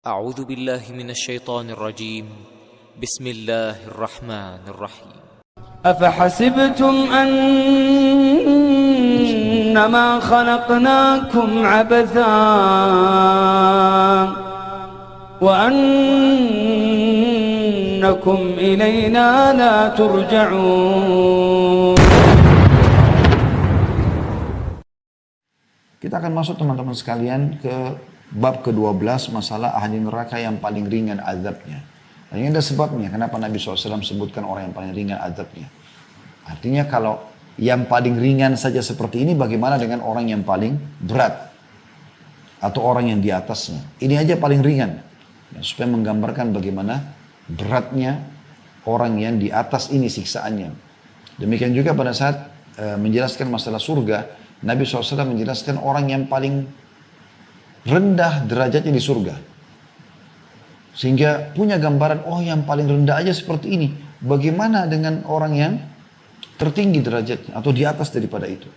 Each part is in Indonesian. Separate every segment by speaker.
Speaker 1: أعوذ بالله من الشيطان الرجيم. بسم الله الرحمن الرحيم.
Speaker 2: أفحسبتم أنما خلقناكم عبثا وأنكم إلينا لا ترجعون.
Speaker 3: Kita akan masuk teman-teman sekalian ke bab ke-12 masalah ahli neraka yang paling ringan azabnya. Dan ini ada sebabnya kenapa Nabi SAW sebutkan orang yang paling ringan azabnya. Artinya kalau yang paling ringan saja seperti ini, bagaimana dengan orang yang paling berat? Atau orang yang di atasnya. Ini aja paling ringan. Ya, supaya menggambarkan bagaimana beratnya orang yang di atas ini siksaannya. Demikian juga pada saat menjelaskan masalah surga, Nabi SAW menjelaskan orang yang paling rendah derajatnya di surga. Sehingga punya gambaran, oh yang paling rendah aja seperti ini. Bagaimana dengan orang yang tertinggi derajatnya atau di atas daripada itu.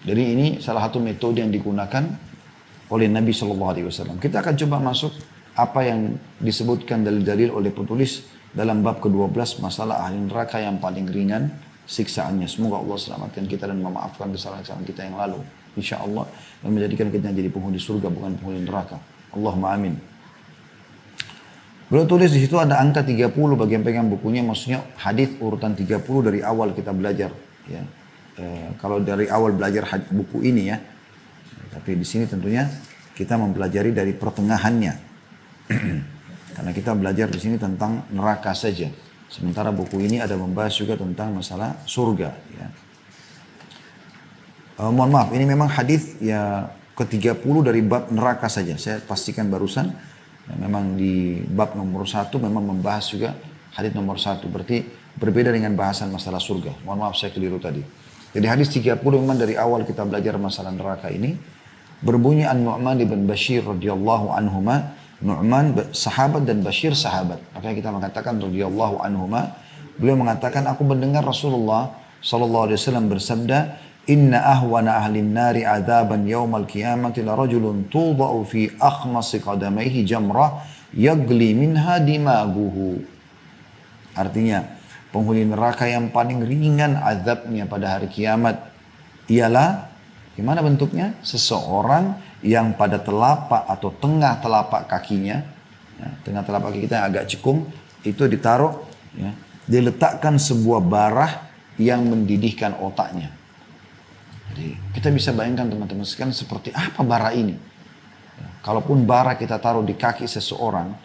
Speaker 3: Jadi ini salah satu metode yang digunakan oleh Nabi SAW. Kita akan coba masuk apa yang disebutkan dalil-dalil oleh penulis dalam bab ke-12 masalah ahli neraka yang paling ringan siksaannya. Semoga Allah selamatkan kita dan memaafkan kesalahan-kesalahan kita yang lalu. InsyaAllah, dan menjadikan kita jadi penghuni surga bukan penghuni neraka. Allahumma amin. Beliau tulis di situ ada angka 30 bagi yang pegang bukunya, maksudnya hadis urutan 30 dari awal kita belajar. Ya. Kalau dari awal belajar buku ini ya, tapi di sini tentunya kita mempelajari dari pertengahannya. Karena kita belajar di sini tentang neraka saja. Sementara buku ini ada membahas juga tentang masalah surga. Ya. Mohon maaf, ini memang hadis ya ke-30 dari bab neraka saja. Saya pastikan barusan, ya, memang di bab nomor 1 memang membahas juga hadis nomor 1. Berarti berbeda dengan bahasan masalah surga. Mohon maaf saya keliru tadi. Jadi hadis 30 memang dari awal kita belajar masalah neraka ini. Berbunyi An-Nu'man ibn Bashir radhiyallahu anhuma. Nu'man sahabat dan Bashir sahabat. Makanya kita mengatakan radhiyallahu anhuma. Beliau mengatakan, aku mendengar Rasulullah SAW bersabda, Inna ahwana ahlin nari adaban yawmal qiyamati la rajulun tuda'u fi akhmasi qadamaihi jamrah yagli minha dimaguhu. Artinya, penghuni neraka yang paling ringan azabnya pada hari kiamat ialah, gimana bentuknya? Seseorang yang pada telapak atau tengah telapak kakinya, ya, tengah telapak kaki kita yang agak cekung, itu ditaruh, ya, diletakkan sebuah barah yang mendidihkan otaknya. Jadi kita bisa bayangkan teman-teman sekalian seperti apa bara ini. Ya, kalaupun bara kita taruh di kaki seseorang,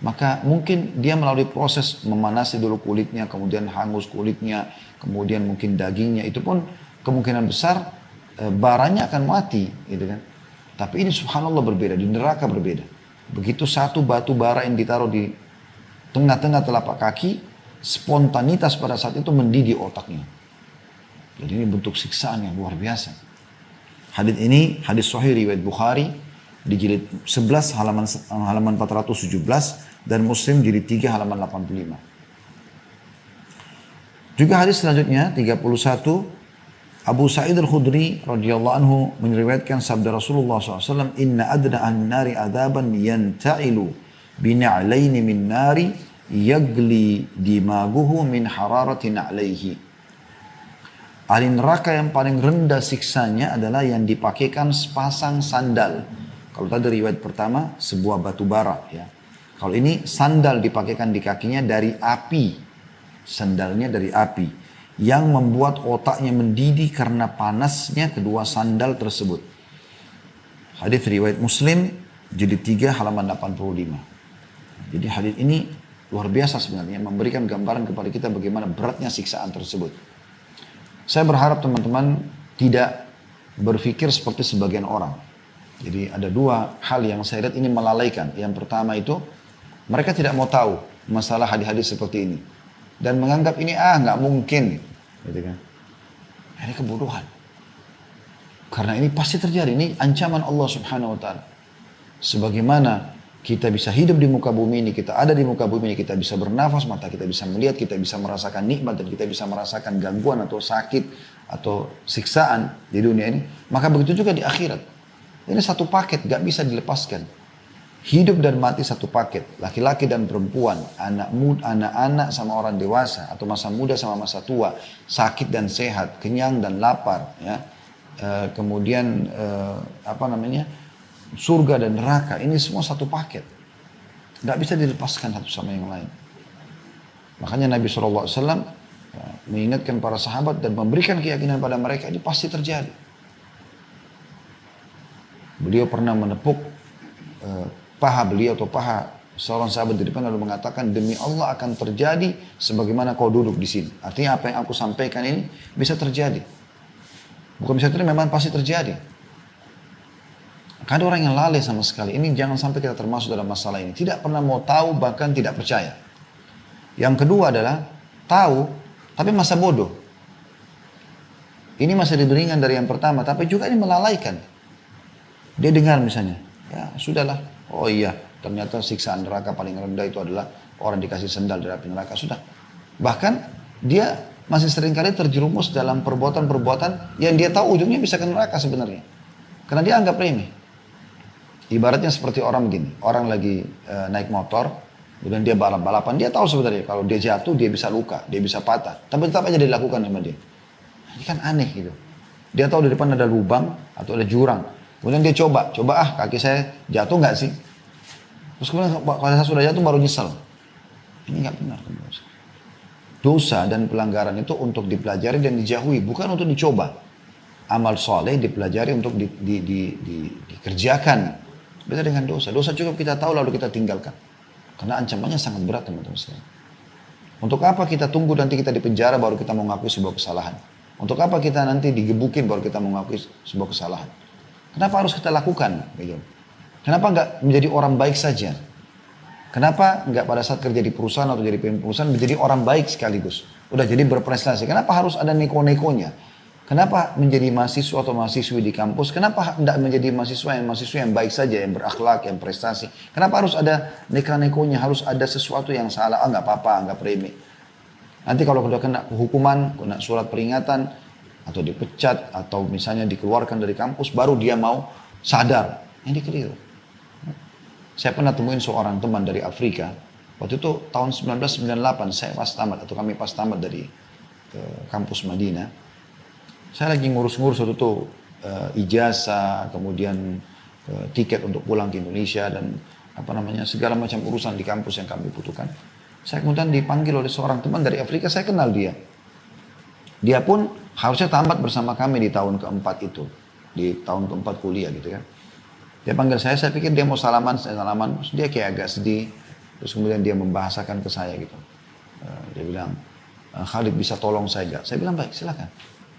Speaker 3: maka mungkin dia melalui proses memanasi dulu kulitnya, kemudian hangus kulitnya, kemudian mungkin dagingnya, itu pun kemungkinan besar baranya akan mati, gitu kan. Tapi ini subhanallah berbeda, di neraka berbeda. Begitu satu batu bara yang ditaruh di tengah-tengah telapak kaki, spontanitas pada saat itu mendidih otaknya. Jadi ini bentuk siksaan yang luar biasa. Hadis ini hadis sahih riwayat Bukhari di jilid 11 halaman 417 dan Muslim jilid 3 halaman 85. Juga hadis selanjutnya 31, Abu Sa'id al-Khudri radhiyallahu anhu meriwayatkan sabda Rasulullah SAW, Inna adna an-nari adaban yanta'ilu bina'laini min nari yagli dimaguhu min hararati na'laihi. Ahli neraka yang paling rendah siksanya adalah yang dipakaikan sepasang sandal. Kalau tadi riwayat pertama sebuah batu bara, ya. Kalau ini sandal dipakaikan di kakinya dari api. Sandalnya dari api yang membuat otaknya mendidih karena panasnya kedua sandal tersebut. Hadis riwayat Muslim jilid 3 halaman 85. Jadi hadis ini luar biasa sebenarnya, memberikan gambaran kepada kita bagaimana beratnya siksaan tersebut. Saya berharap teman-teman tidak berpikir seperti sebagian orang. Jadi ada dua hal yang saya lihat ini melalaikan. Yang pertama itu, mereka tidak mau tahu masalah hadis-hadis seperti ini. Dan menganggap ini, nggak mungkin. Gitu kan. Ini kebodohan. Karena ini pasti terjadi. Ini ancaman Allah subhanahu wa ta'ala. Sebagaimana kita bisa hidup di muka bumi ini, kita ada di muka bumi ini, kita bisa bernafas, mata kita bisa melihat, kita bisa merasakan nikmat, dan kita bisa merasakan gangguan atau sakit atau siksaan di dunia ini. Maka begitu juga di akhirat. Ini satu paket, gak bisa dilepaskan. Hidup dan mati satu paket, laki-laki dan perempuan, anak-anak sama orang dewasa, atau masa muda sama masa tua, sakit dan sehat, kenyang dan lapar, ya. Kemudian surga dan neraka, ini semua satu paket. Nggak bisa dilepaskan satu sama yang lain. Makanya Nabi SAW mengingatkan para sahabat dan memberikan keyakinan pada mereka, ini pasti terjadi. Beliau pernah menepuk paha beliau atau paha seorang sahabat di depan lalu mengatakan, demi Allah akan terjadi sebagaimana kau duduk di sini. Artinya apa yang aku sampaikan ini bisa terjadi. Bukan bisa terjadi, memang pasti terjadi. Ada orang yang lalai sama sekali. Ini jangan sampai kita termasuk dalam masalah ini. Tidak pernah mau tahu, bahkan tidak percaya. Yang kedua adalah tahu tapi masa bodoh. Ini masih lebih ringan dari yang pertama, tapi juga ini melalaikan. Dia dengar misalnya, ya sudahlah. Oh iya, ternyata siksaan neraka paling rendah itu adalah orang dikasih sendal dari api neraka. Sudah. Bahkan dia masih seringkali terjerumus dalam perbuatan-perbuatan yang dia tahu ujungnya bisa ke neraka sebenarnya. Karena dia anggap remeh. Ibaratnya seperti orang begini. Orang lagi naik motor, kemudian dia balap-balapan. Dia tahu sebenarnya kalau dia jatuh dia bisa luka, dia bisa patah. Tapi tetap aja dilakukan sama dia. Ini kan aneh gitu. Dia tahu di depan ada lubang atau ada jurang. Kemudian dia coba kaki saya jatuh nggak sih? Terus kemudian kalau saya sudah jatuh baru nyesel. Ini nggak benar. Dosa dan pelanggaran itu untuk dipelajari dan dijauhi, bukan untuk dicoba. Amal soleh dipelajari untuk dikerjakan. Beda dengan dosa. Dosa cukup kita tahu lalu kita tinggalkan. Karena ancamannya sangat berat teman-teman sekalian. Untuk apa kita tunggu nanti kita dipenjara baru kita mau ngakui sebuah kesalahan? Untuk apa kita nanti digebukin baru kita mau ngakui sebuah kesalahan? Kenapa harus kita lakukan? Kenapa nggak menjadi orang baik saja? Kenapa nggak pada saat kerja di perusahaan atau jadi pemimpin perusahaan menjadi orang baik sekaligus? Udah jadi berprestasi. Kenapa harus ada neko-nekonya? Kenapa menjadi mahasiswa atau mahasiswi di kampus? Kenapa tidak menjadi mahasiswa yang baik saja, yang berakhlak, yang prestasi? Kenapa harus ada neko-nekonya? Harus ada sesuatu yang salah? Nggak apa-apa, nggak remeh. Nanti kalau sudah kena hukuman, kena surat peringatan, atau dipecat, atau misalnya dikeluarkan dari kampus, baru dia mau sadar. Ini keliru. Saya pernah temuin seorang teman dari Afrika. Waktu itu tahun 1998, saya pas tamat, atau kami pas tamat dari kampus Madinah. Saya lagi ngurus-ngurus waktu itu ijazah, kemudian tiket untuk pulang ke Indonesia, dan segala macam urusan di kampus yang kami butuhkan. Saya kemudian dipanggil oleh seorang teman dari Afrika, saya kenal dia. Dia pun harusnya tamat bersama kami di tahun keempat itu. Di tahun keempat kuliah gitu kan. Dia panggil saya pikir dia mau salaman, saya salaman. Terus dia kayak agak sedih. Terus kemudian dia membahasakan ke saya gitu. Dia bilang, Khalid bisa tolong saya gak? Saya bilang, baik silakan.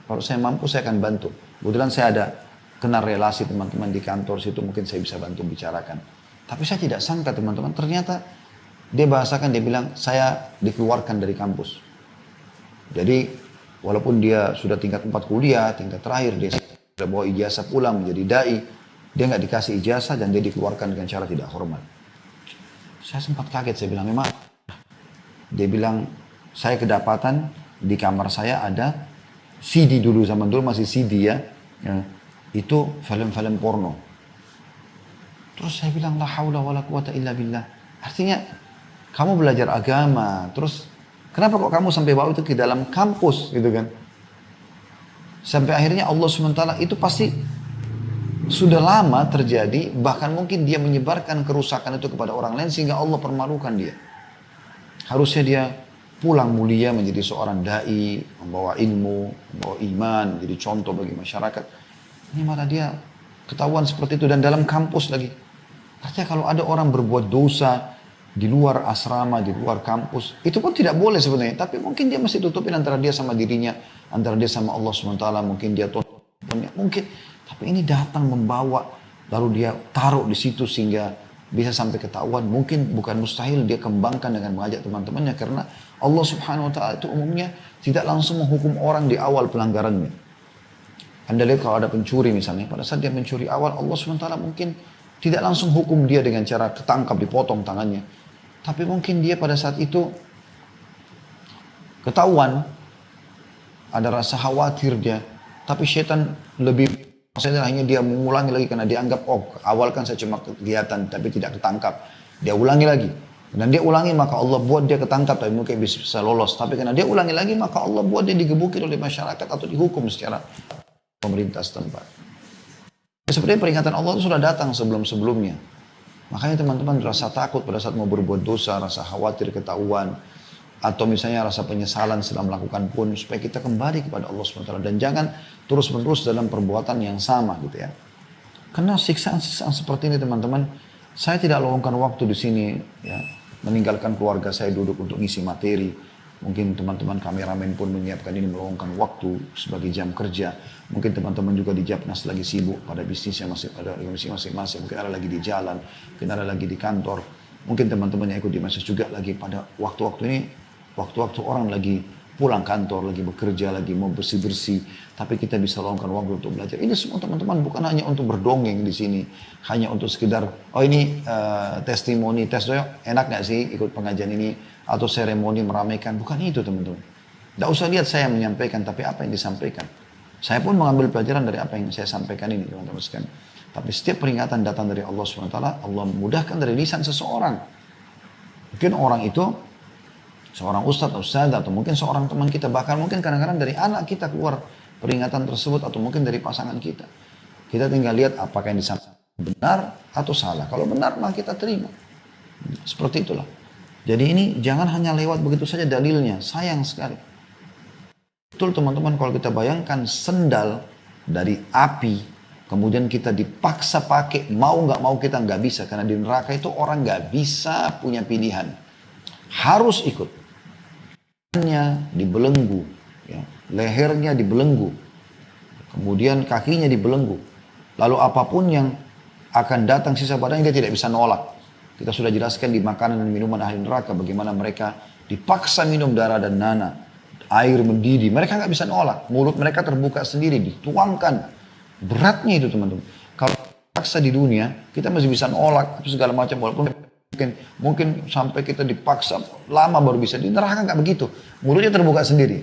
Speaker 3: Kalau saya mampu saya akan bantu. Kebetulan saya ada kenal relasi teman-teman di kantor situ, mungkin saya bisa bantu bicarakan. Tapi saya tidak sangka teman-teman, ternyata dia bahasakan, dia bilang, saya dikeluarkan dari kampus. Jadi walaupun dia sudah tingkat 4 kuliah, tingkat terakhir, dia sudah bawa ijazah pulang menjadi dai, dia nggak dikasih ijazah dan dia dikeluarkan dengan cara tidak hormat. Saya sempat kaget, saya bilang, memang. Dia bilang, saya kedapatan di kamar saya ada CD dulu, zaman dulu masih CD ya, itu film-film porno. Terus saya bilang, la haula wala quwata illa billah. Artinya, kamu belajar agama, terus kenapa kok kamu sampai bawa itu ke dalam kampus gitu kan? Sampai akhirnya Allah SWT itu pasti sudah lama terjadi, bahkan mungkin dia menyebarkan kerusakan itu kepada orang lain sehingga Allah permalukan dia. Harusnya dia pulang mulia menjadi seorang dai, membawa ilmu, membawa iman, jadi contoh bagi masyarakat. Ini malah dia ketahuan seperti itu dan dalam kampus lagi. Artinya kalau ada orang berbuat dosa di luar asrama, di luar kampus, itu pun tidak boleh sebenarnya. Tapi mungkin dia masih tutupin antara dia sama dirinya, antara dia sama Allah SWT, mungkin dia mungkin. Tapi ini datang membawa, lalu dia taruh di situ sehingga bisa sampai ketahuan. Mungkin bukan mustahil dia kembangkan dengan mengajak teman-temannya, karena Allah Subhanahu Wa Taala itu umumnya tidak langsung menghukum orang di awal pelanggarannya. Anda lihat kalau ada pencuri misalnya, pada saat dia mencuri awal, Allah SWT mungkin tidak langsung hukum dia dengan cara ketangkap, dipotong tangannya. Tapi mungkin dia pada saat itu ketahuan, ada rasa khawatir dia. Tapi syaitan lebih Maksudnya hanya dia mengulangi lagi karena dia anggap, oh awal kan saya cuma kelihatan tapi tidak ketangkap. Dia ulangi lagi. Dan dia ulangi maka Allah buat dia ketangkap tapi mungkin bisa lolos. Tapi karena dia ulangi lagi maka Allah buat dia digebukin oleh masyarakat atau dihukum secara pemerintah setempat. Seperti peringatan Allah itu sudah datang sebelum-sebelumnya. Makanya teman-teman rasa takut pada saat mau berbuat dosa, rasa khawatir ketahuan. Atau misalnya rasa penyesalan setelah melakukan pun, supaya kita kembali kepada Allah SWT. Dan jangan terus-menerus dalam perbuatan yang sama gitu ya. Karena siksaan-siksaan seperti ini teman-teman, saya tidak luangkan waktu di sini ya, meninggalkan keluarga saya duduk untuk ngisi materi. Mungkin teman-teman kameramen pun menyiapkan ini meluangkan waktu sebagai jam kerja. Mungkin teman-teman juga di Japnas lagi sibuk pada bisnisnya masing-masing. Mungkin ada lagi di jalan, mungkin ada lagi di kantor. Mungkin teman-teman yang ikut di masjid juga lagi pada waktu-waktu ini. Waktu-waktu orang lagi pulang kantor, lagi bekerja, lagi mau bersih-bersih. Tapi kita bisa luangkan waktu untuk belajar. Ini semua teman-teman bukan hanya untuk berdongeng di sini. Hanya untuk sekedar, oh ini testimoni, tes doang, enak gak sih ikut pengajian ini? Atau seremoni meramaikan. Bukan itu teman-teman. Tidak usah lihat saya menyampaikan, tapi apa yang disampaikan. Saya pun mengambil pelajaran dari apa yang saya sampaikan ini teman-teman sekalian. Tapi setiap peringatan datang dari Allah SWT, Allah memudahkan dari lisan seseorang. Mungkin orang itu seorang ustadz atau mungkin seorang teman kita, bahkan mungkin kadang-kadang dari anak kita keluar peringatan tersebut atau mungkin dari pasangan kita. Kita tinggal lihat apakah yang disampaikan benar atau salah. Kalau benar maka kita terima. Seperti itulah. Jadi ini jangan hanya lewat begitu saja dalilnya. Sayang sekali. Betul teman-teman, kalau kita bayangkan sendal dari api, kemudian kita dipaksa pakai, mau nggak mau kita nggak bisa. Karena di neraka itu orang nggak bisa punya pilihan. Harus ikut. Dibelenggu, ya, lehernya dibelenggu, kemudian kakinya dibelenggu. Lalu apapun yang akan datang sisa badannya dia tidak bisa nolak. Kita sudah jelaskan di makanan dan minuman ahli neraka bagaimana mereka dipaksa minum darah dan nanah, air mendidih. Mereka nggak bisa nolak, mulut mereka terbuka sendiri, dituangkan. Beratnya itu teman-teman. Kalau paksa di dunia kita masih bisa nolak segala macam walaupun mungkin sampai kita dipaksa lama baru bisa. Di neraka nggak begitu, mulutnya terbuka sendiri.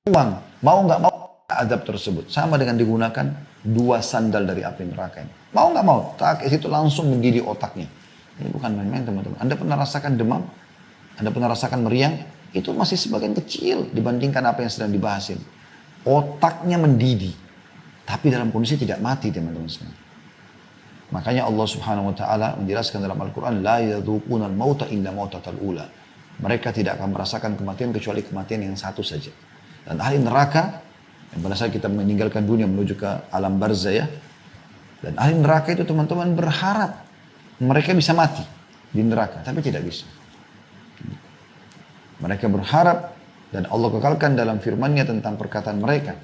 Speaker 3: Uang mau nggak mau azab tersebut sama dengan digunakan 2 sandal dari api neraka ini. Mau nggak mau, tak itu langsung mendidih otaknya. Ini bukan main-main teman-teman. Anda pernah rasakan demam? Anda pernah rasakan meriang? Itu masih sebagian kecil dibandingkan apa yang sedang dibahas ini. Otaknya mendidih, tapi dalam kondisi tidak mati teman-teman sekalian. Makanya Allah Subhanahu wa taala menjelaskan dalam Al-Qur'an la yadzuqunal mauta illa mautatal ula. Mereka tidak akan merasakan kematian kecuali kematian yang satu saja. Dan ahli neraka yang pada saat kita meninggalkan dunia menuju ke alam barzah ya. Dan ahli neraka itu teman-teman berharap mereka bisa mati di neraka, tapi tidak bisa. Mereka berharap dan Allah kekalkan dalam firman-Nya tentang perkataan mereka.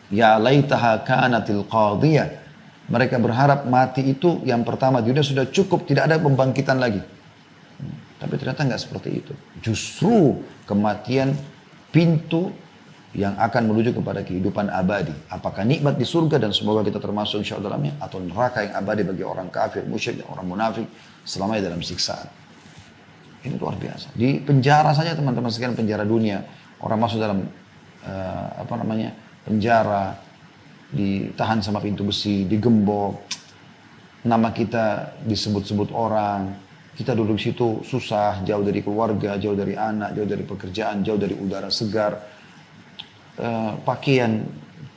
Speaker 3: Ya laitaha kanatil qadiyah. Mereka berharap mati itu yang pertama di dunia sudah cukup, tidak ada pembangkitan lagi. Tapi ternyata nggak seperti itu. Justru kematian pintu yang akan menuju kepada kehidupan abadi. Apakah nikmat di surga dan semoga kita termasuk insya Allah dalamnya, atau neraka yang abadi bagi orang kafir, musyrik, dan orang munafik selamanya dalam siksaan. Ini luar biasa. Di penjara saja teman-teman sekalian, penjara dunia, orang masuk dalam penjara, ditahan sama pintu besi, digembok, nama kita disebut-sebut orang, kita duduk di situ susah, jauh dari keluarga, jauh dari anak, jauh dari pekerjaan, jauh dari udara segar, pakaian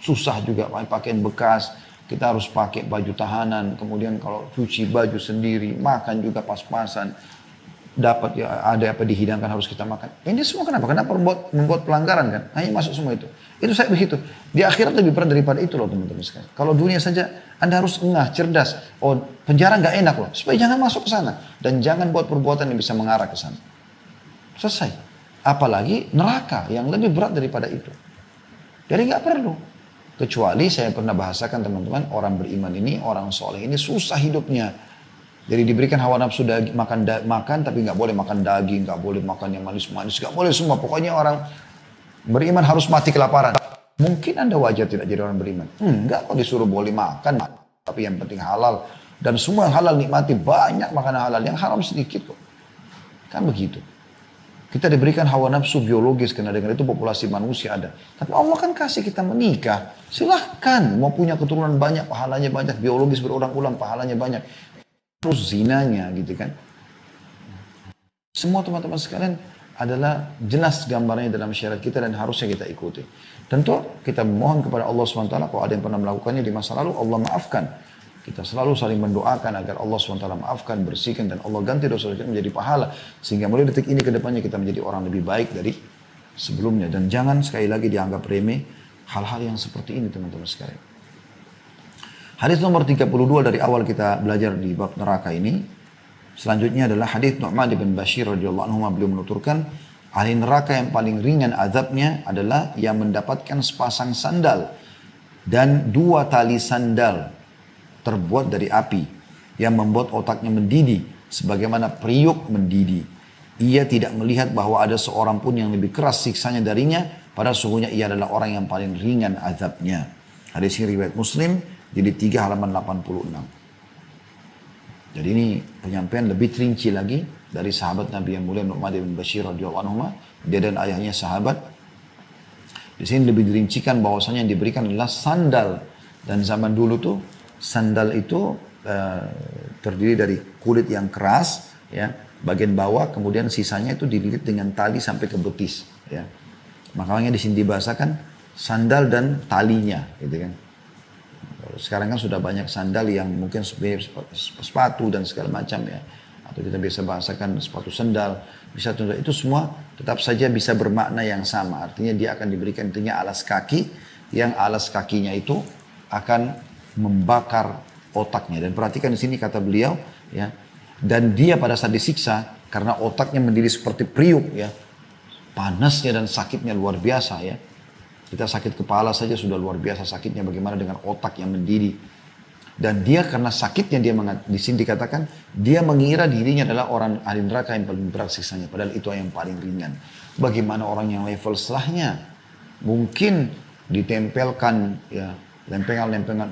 Speaker 3: susah juga, pakaian bekas, kita harus pakai baju tahanan, kemudian kalau cuci baju sendiri, makan juga pas-pasan, dapat ya ada apa dihidangkan harus kita makan. Ini semua kenapa? Kenapa membuat pelanggaran kan? Hanya masuk semua itu. Itu saya begitu. Di akhirat lebih berat daripada itu loh teman-teman sekalian. Kalau dunia saja Anda harus engah, cerdas. Oh penjara nggak enak loh. Supaya jangan masuk ke sana dan jangan buat perbuatan yang bisa mengarah ke sana. Selesai. Apalagi neraka yang lebih berat daripada itu. Jadi nggak perlu. Kecuali saya pernah bahasakan teman-teman, orang beriman ini, orang soleh ini susah hidupnya. Jadi diberikan hawa nafsu makan tapi nggak boleh makan daging, nggak boleh makan yang manis-manis, nggak boleh semua. Pokoknya orang beriman harus mati kelaparan. Mungkin Anda wajar tidak jadi orang beriman. Enggak kok disuruh boleh makan, tapi yang penting halal. Dan semua halal nikmati, banyak makanan halal, yang haram sedikit kok. Kan begitu. Kita diberikan hawa nafsu biologis, karena dengan itu populasi manusia ada. Tapi Allah kan kasih kita menikah. Silahkan, mau punya keturunan banyak, pahalanya banyak. Biologis berulang-ulang, pahalanya banyak. Terus zinanya gitu kan. Semua teman-teman sekalian adalah jelas gambarnya dalam syariat kita dan harusnya kita ikuti. Tentu kita mohon kepada Allah SWT, kalau ada yang pernah melakukannya di masa lalu, Allah maafkan. Kita selalu saling mendoakan agar Allah SWT maafkan, bersihkan, dan Allah ganti dosa kita menjadi pahala. Sehingga mulai detik ini ke depannya kita menjadi orang lebih baik dari sebelumnya. Dan jangan sekali lagi dianggap remeh hal-hal yang seperti ini teman-teman sekalian. Hadis nomor 32 dari awal kita belajar di bab neraka ini. Selanjutnya adalah hadis Nu'man bin Bashir radhiyallahu anhu, beliau menuturkan, ahli neraka yang paling ringan azabnya adalah yang mendapatkan sepasang sandal dan 2 tali sandal terbuat dari api yang membuat otaknya mendidih sebagaimana periuk mendidih. Ia tidak melihat bahwa ada seorang pun yang lebih keras siksanya darinya, padahal sungguhnya ia adalah orang yang paling ringan azabnya. Hadis ini riwayat Muslim, jadi 3 halaman 86. Jadi ini penyampaian lebih rinci lagi dari sahabat Nabi yang mulia Nu'man bin Bashir radhiyallahu anhu. Dia dan ayahnya sahabat. Di sini lebih dirincikan bahwasanya yang diberikan adalah sandal, dan zaman dulu tuh sandal itu terdiri dari kulit yang keras, ya, bagian bawah, kemudian sisanya itu dililit dengan tali sampai ke betis, ya. Makanya di sini dibahasakan sandal dan talinya, gitu kan. Sekarang kan sudah banyak sandal yang mungkin sepatu dan segala macam, ya. Atau kita bisa bahasakan sepatu sandal, bisa tunda, itu semua tetap saja bisa bermakna yang sama. Artinya dia akan diberikan intinya alas kaki, yang alas kakinya itu akan membakar otaknya. Dan perhatikan di sini kata beliau, ya, dan dia pada saat disiksa karena otaknya mendidih seperti periuk, ya, panasnya dan sakitnya luar biasa, ya. Kita sakit kepala saja sudah luar biasa sakitnya, bagaimana dengan otak yang mendidih. Dan dia karena sakitnya di sini dikatakan dia mengira dirinya adalah orang ahli neraka yang paling berat siksanya, padahal itu yang paling ringan. Bagaimana orang yang level setelahnya mungkin ditempelkan, ya, lempengan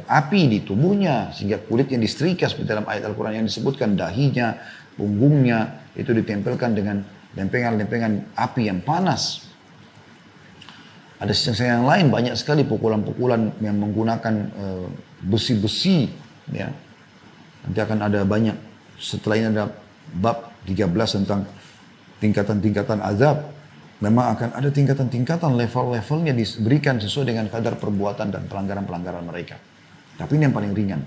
Speaker 3: api di tubuhnya sehingga kulitnya disetrika seperti dalam ayat Al-Quran yang disebutkan, dahinya, punggungnya itu ditempelkan dengan lempengan api yang panas. Ada sisi yang lain banyak sekali pukulan-pukulan yang menggunakan besi-besi, ya. Nanti akan ada banyak, setelah ini ada bab 13 tentang tingkatan-tingkatan azab. Memang akan ada tingkatan-tingkatan, level-levelnya diberikan sesuai dengan kadar perbuatan dan pelanggaran-pelanggaran mereka. Tapi ini yang paling ringan.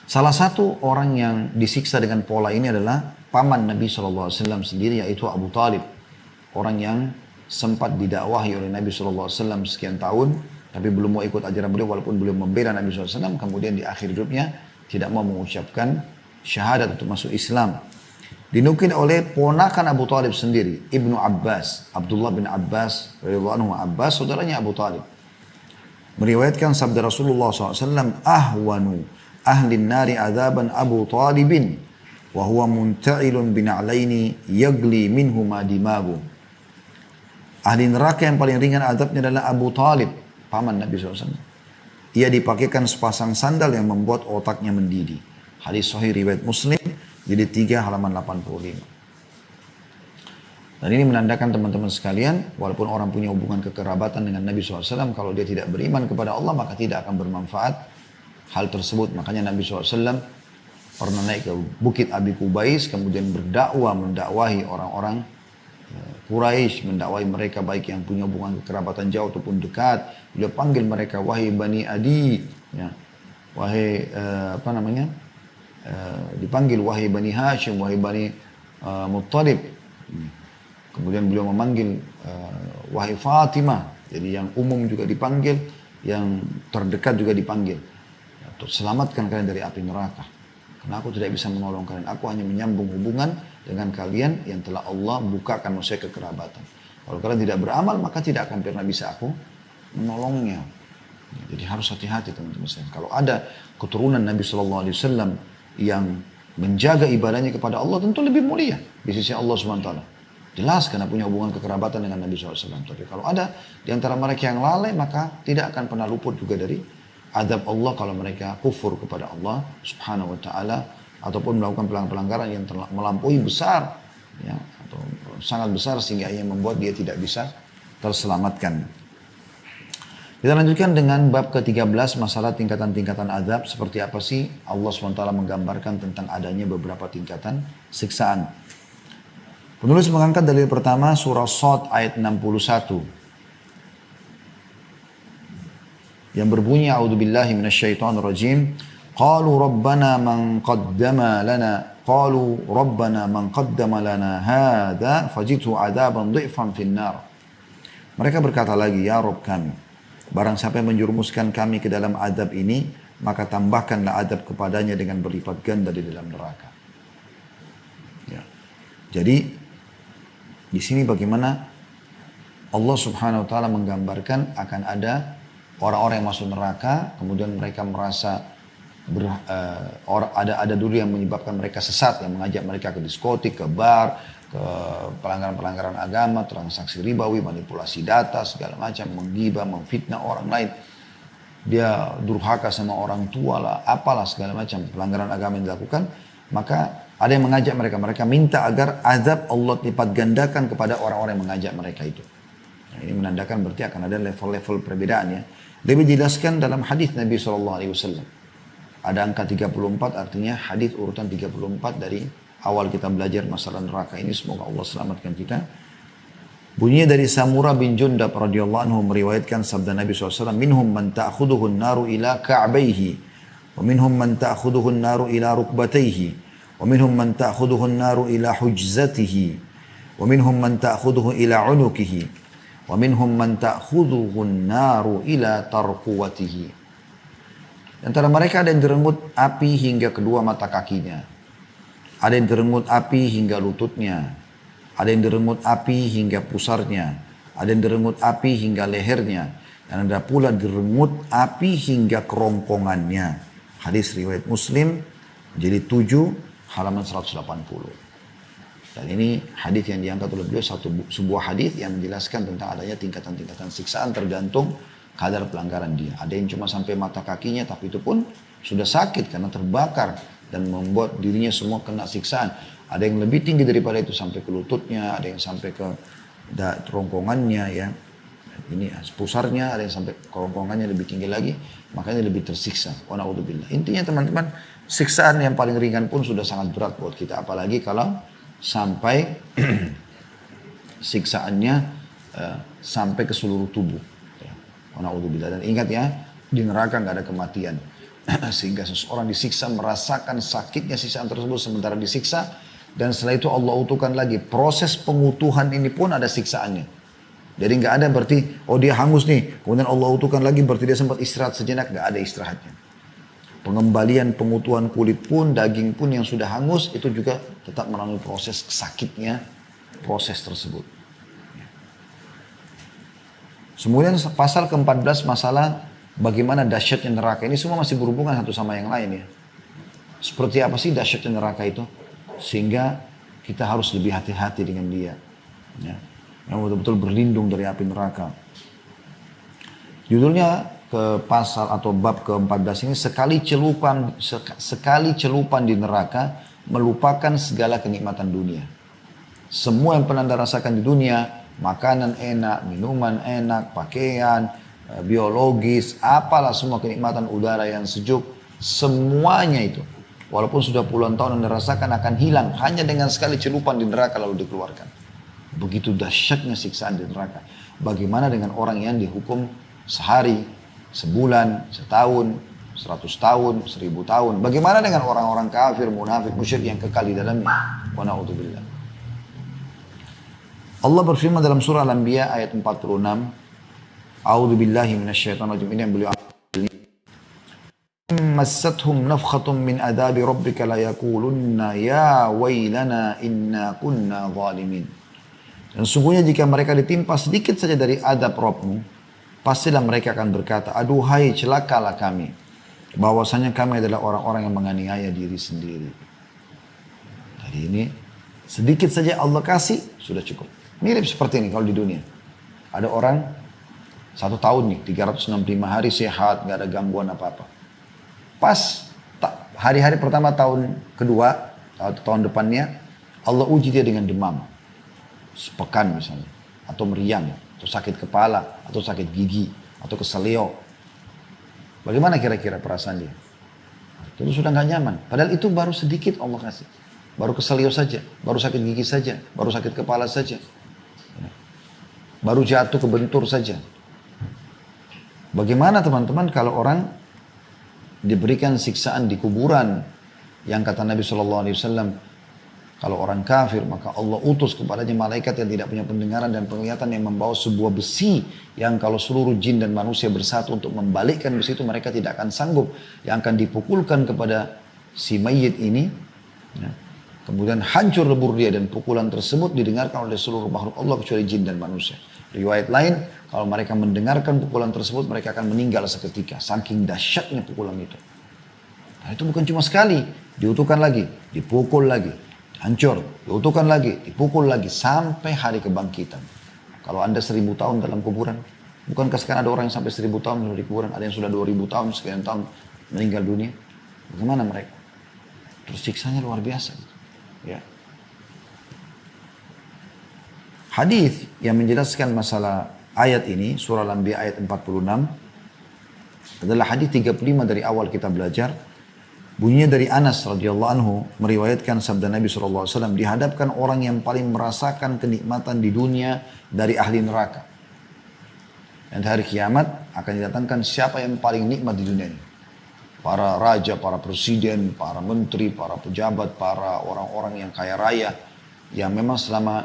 Speaker 3: Salah satu orang yang disiksa dengan pola ini adalah paman Nabi SAW sendiri, yaitu Abu Talib. Orang yang sempat didakwahi oleh Nabi SAW sekian tahun, tapi belum mau ikut ajaran beliau walaupun beliau membela Nabi SAW. Kemudian di akhir hidupnya tidak mau mengucapkan syahadat untuk masuk Islam. Dinukil oleh ponakan Abu Talib sendiri, Ibnu Abbas, Abdullah bin Abbas, radhiyallahu anhu, Abbas saudaranya Abu Talib, meriwayatkan sabda Rasulullah SAW, ahwanu ahlin nari adzaban Abu Talibin, wa huwa munta'ilun bina'laini yagli minhuma dimagu. Ahli neraka yang paling ringan azabnya adalah Abu Talib, paman Nabi SAW. Ia dipakaikan sepasang sandal yang membuat otaknya mendidih. Hadis sahih riwayat Muslim, jadi 3 halaman 85. Dan ini menandakan teman-teman sekalian, walaupun orang punya hubungan kekerabatan dengan Nabi SAW, kalau dia tidak beriman kepada Allah, maka tidak akan bermanfaat hal tersebut. Makanya Nabi SAW pernah naik ke Bukit Abi Kubais, kemudian mendakwahi orang-orang Quraisy, mendakwahi mereka baik yang punya hubungan kekerabatan jauh ataupun dekat. Beliau panggil mereka, wahai Bani Adi, ya, wahai dipanggil wahai Bani Hashim, wahai Bani Muttalib. Kemudian beliau memanggil wahai Fatimah. Jadi yang umum juga dipanggil, yang terdekat juga dipanggil. Untuk selamatkan kalian dari api neraka. Karena aku tidak bisa menolong kalian. Aku hanya menyambung hubungan dengan kalian yang telah Allah bukakan manusia kekerabatan. Kalau kalian tidak beramal, maka tidak akan pernah bisa aku menolongnya. Jadi harus hati-hati teman-teman. Kalau ada keturunan Nabi SAW yang menjaga ibadahnya kepada Allah, tentu lebih mulia di sisi Allah SWT. Jelas karena punya hubungan kekerabatan dengan Nabi SAW. Tapi kalau ada di antara mereka yang lalai, maka tidak akan pernah luput juga dari azab Allah kalau mereka kufur kepada Allah Subhanahu wa taala ataupun melakukan pelanggaran yang melampaui besar, ya, atau sangat besar sehingga ia membuat dia tidak bisa terselamatkan. Kita lanjutkan dengan bab ke-13, masalah tingkatan-tingkatan azab. Seperti apa sih Allah SWT menggambarkan tentang adanya beberapa tingkatan siksaan. Penulis mengangkat dalil pertama surah Shad ayat 61. Yang berbunyi, A'udzubillahi minasyaitonirrajim. Qalu rabbana man qaddama lana hadza fajidhu adaban dhi'fan finnar. Mereka berkata lagi, ya Rabb kami, barang siapa yang menjerumuskan kami ke dalam adab ini, maka tambahkanlah adab kepadanya dengan berlipat ganda di dalam neraka. Ya. Jadi di sini bagaimana Allah Subhanahu wa taala menggambarkan akan ada orang-orang yang masuk neraka, kemudian mereka merasa ada dulu yang menyebabkan mereka sesat, yang mengajak mereka ke diskotik, ke bar, ke pelanggaran-pelanggaran agama, transaksi ribawi, manipulasi data, segala macam, menggibah, memfitnah orang lain. Dia durhaka sama orang tua lah, apalah segala macam pelanggaran agama yang dilakukan. Maka ada yang mengajak mereka minta agar azab Allah lipat gandakan kepada orang-orang yang mengajak mereka itu. Nah, ini menandakan berarti akan ada level-level perbedaan ya. Lebih dijelaskan dalam hadis Nabi SAW. Ada angka 34, artinya hadis urutan 34 dari awal kita belajar masalah neraka ini. Semoga Allah selamatkan kita. Bunyinya dari Samurah bin Jundab radhiyallahu anhu meriwayatkan sabda Nabi SAW. Minhum man ta'khuduhu an-naru ila ka'baihi. Wa minhum man ta'khuduhu an-naru ila rukbatayhi. Wa minhum man ta'khuduhu an-naru ila hujzatihi. Wa minhum man ta'khuduhu ila unukihi. Wa minhum man ta'khuduhu an-naru ila tarquwatihi. Antara mereka ada yang direnggut api hingga kedua mata kakinya. Ada yang direnggut api hingga lututnya. Ada yang direnggut api hingga pusarnya. Ada yang direnggut api hingga lehernya. Dan ada pula direnggut api hingga kerongkongannya. Hadis riwayat Muslim jadi 7 halaman 180. Dan ini hadis yang diangkat oleh beliau sebuah hadis yang menjelaskan tentang adanya tingkatan-tingkatan siksaan tergantung kadar pelanggaran dia. Ada yang cuma sampai mata kakinya, tapi itu pun sudah sakit karena terbakar dan membuat dirinya semua kena siksaan. Ada yang lebih tinggi daripada itu sampai ke lututnya, ada yang sampai ke kerongkongannya ya. Ini pusarnya, ada yang sampai kerongkongannya lebih tinggi lagi, makanya lebih tersiksa. Wa na'udzubillah. Intinya teman-teman, siksaan yang paling ringan pun sudah sangat berat buat kita, apalagi kalau sampai siksaannya sampai ke seluruh tubuh. Dan ingat ya, di neraka nggak ada kematian. Sehingga seseorang disiksa merasakan sakitnya siksaan tersebut sementara disiksa. Dan setelah itu Allah utuhkan lagi. Proses pengutuhan ini pun ada siksaannya. Jadi nggak ada berarti, oh dia hangus nih. Kemudian Allah utuhkan lagi berarti dia sempat istirahat sejenak. Nggak ada istirahatnya. Pengembalian pengutuhan kulit pun, daging pun yang sudah hangus. Itu juga tetap melalui proses sakitnya proses tersebut. Kemudian pasal ke-14 masalah bagaimana dahsyatnya neraka. Ini semua masih berhubungan satu sama yang lain ya. Seperti apa sih dahsyatnya neraka itu? Sehingga kita harus lebih hati-hati dengan dia. Ya. Yang betul-betul berlindung dari api neraka. Judulnya ke pasal atau bab ke-14 ini sekali celupan di neraka melupakan segala kenikmatan dunia. Semua yang pernah Anda rasakan di dunia, makanan enak, minuman enak, pakaian, biologis, apalah semua kenikmatan udara yang sejuk, semuanya itu. Walaupun sudah puluhan tahun Anda rasakan akan hilang hanya dengan sekali celupan di neraka lalu dikeluarkan. Begitu dahsyatnya siksaan di neraka. Bagaimana dengan orang yang dihukum sehari, sebulan, setahun, 100 tahun, 1000 tahun. Bagaimana dengan orang-orang kafir, munafik, musyrik yang kekal di dalamnya? Wa na'udzubillah. Allah berfirman dalam surah Al-Anbiya ayat 46. A'udzubillahi minasyaitonirrajim. Ini yang beliau massathum nafkhatun min adabi rabbika la yaqulunna ya wailana inna kunna zalimin. Dan sungguhnya jika mereka ditimpa sedikit saja dari adab Rabbmu, pastilah mereka akan berkata, aduhai celakalah kami, bahwasanya kami adalah orang-orang yang menganiaya diri sendiri. Jadi ini sedikit saja Allah kasih sudah cukup. Mirip seperti ini kalau di dunia. Ada orang 1 tahun nih, 365 hari sehat, gak ada gangguan apa-apa. Pas Hari-hari pertama tahun kedua, atau tahun depannya, Allah uji dia dengan demam. Sepekan misalnya. Atau meriang, atau sakit kepala, atau sakit gigi, atau keselio. Bagaimana kira-kira perasaan dia? Itu sudah nggak nyaman. Padahal itu baru sedikit Allah kasih. Baru keselio saja, baru sakit gigi saja, baru sakit kepala saja. Baru jatuh kebentur saja. Bagaimana teman-teman kalau orang diberikan siksaan di kuburan yang kata Nabi SAW, kalau orang kafir maka Allah utus kepadanya malaikat yang tidak punya pendengaran dan penglihatan yang membawa sebuah besi yang kalau seluruh jin dan manusia bersatu untuk membalikkan besi itu mereka tidak akan sanggup, yang akan dipukulkan kepada si mayit ini, ya. Kemudian hancur lebur dia dan pukulan tersebut didengarkan oleh seluruh makhluk Allah kecuali jin dan manusia. Riwayat lain, kalau mereka mendengarkan pukulan tersebut mereka akan meninggal seketika, saking dahsyatnya pukulan itu. Nah, itu bukan cuma sekali, diutuhkan lagi, dipukul lagi, hancur, diutuhkan lagi, dipukul lagi, sampai hari kebangkitan. Kalau Anda 1000 tahun dalam kuburan, bukankah sekarang ada orang yang sampai 1000 tahun di kuburan, ada yang sudah 2000 tahun, sekian tahun meninggal dunia. Bagaimana mereka? Terus siksanya luar biasa. Ya. Hadis yang menjelaskan masalah ayat ini, surah Al-Anbiya ayat 46, adalah hadis 35 dari awal kita belajar. Bunyinya dari Anas radhiyallahu anhu meriwayatkan sabda Nabi SAW, dihadapkan orang yang paling merasakan kenikmatan di dunia dari ahli neraka. Dan hari kiamat akan didatangkan siapa yang paling nikmat di dunia ini. Para raja, para presiden, para menteri, para pejabat, para orang-orang yang kaya raya, yang memang selama